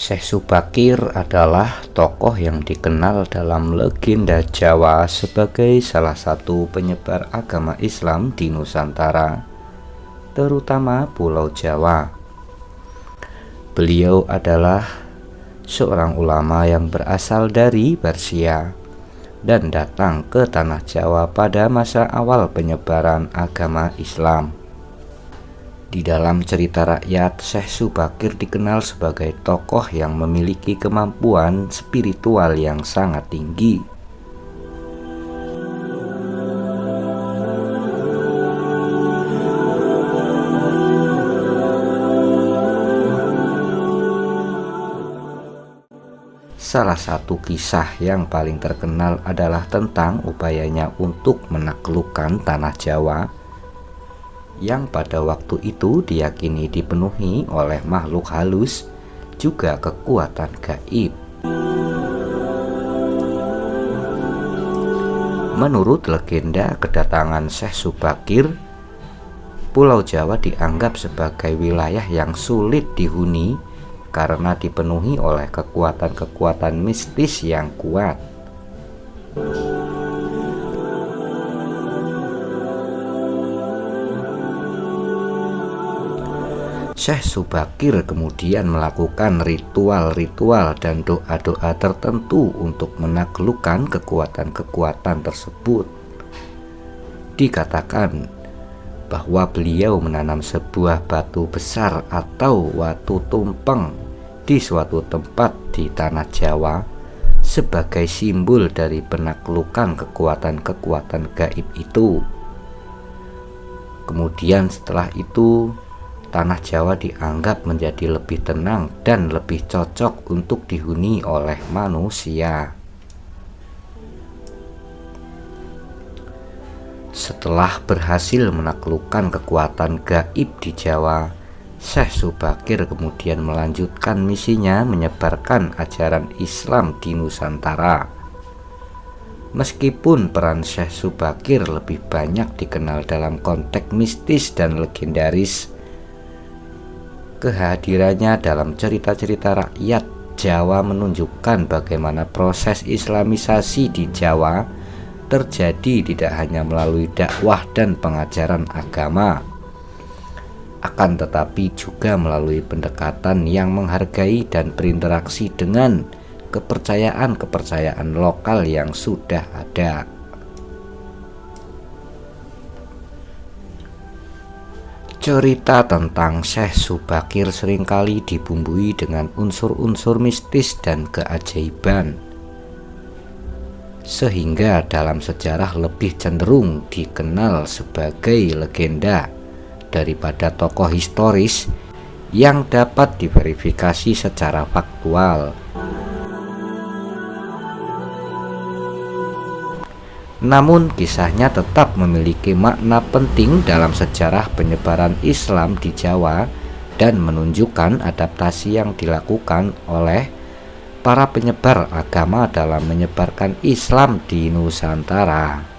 Syekh Subakir adalah tokoh yang dikenal dalam legenda Jawa sebagai salah satu penyebar agama Islam di Nusantara, terutama Pulau Jawa. Beliau adalah seorang ulama yang berasal dari Persia dan datang ke tanah Jawa pada masa awal penyebaran agama Islam. Di dalam cerita rakyat, Syekh Subakir dikenal sebagai tokoh yang memiliki kemampuan spiritual yang sangat tinggi. Salah satu kisah yang paling terkenal adalah tentang upayanya untuk menaklukkan tanah Jawa yang pada waktu itu diyakini dipenuhi oleh makhluk halus, juga kekuatan gaib. Menurut legenda kedatangan Syekh Subakir, Pulau Jawa dianggap sebagai wilayah yang sulit dihuni karena dipenuhi oleh kekuatan-kekuatan mistis yang kuat. Syekh Subakir kemudian melakukan ritual-ritual dan doa-doa tertentu untuk menaklukkan kekuatan-kekuatan tersebut. Dikatakan bahwa beliau menanam sebuah batu besar atau watu tumpeng di suatu tempat di tanah Jawa sebagai simbol dari penaklukan kekuatan-kekuatan gaib itu. Kemudian setelah itu tanah Jawa dianggap menjadi lebih tenang dan lebih cocok untuk dihuni oleh manusia. Setelah berhasil menaklukkan kekuatan gaib di Jawa, Syekh Subakir kemudian melanjutkan misinya menyebarkan ajaran Islam di Nusantara. Meskipun peran Syekh Subakir lebih banyak dikenal dalam konteks mistis dan legendaris, kehadirannya dalam cerita-cerita rakyat Jawa menunjukkan bagaimana proses Islamisasi di Jawa terjadi tidak hanya melalui dakwah dan pengajaran agama, akan tetapi juga melalui pendekatan yang menghargai dan berinteraksi dengan kepercayaan-kepercayaan lokal yang sudah ada. Cerita tentang Syekh Subakir seringkali dibumbui dengan unsur-unsur mistis dan keajaiban, sehingga dalam sejarah lebih cenderung dikenal sebagai legenda daripada tokoh historis yang dapat diverifikasi secara faktual. Namun kisahnya tetap memiliki makna penting dalam sejarah penyebaran Islam di Jawa dan menunjukkan adaptasi yang dilakukan oleh para penyebar agama dalam menyebarkan Islam di Nusantara.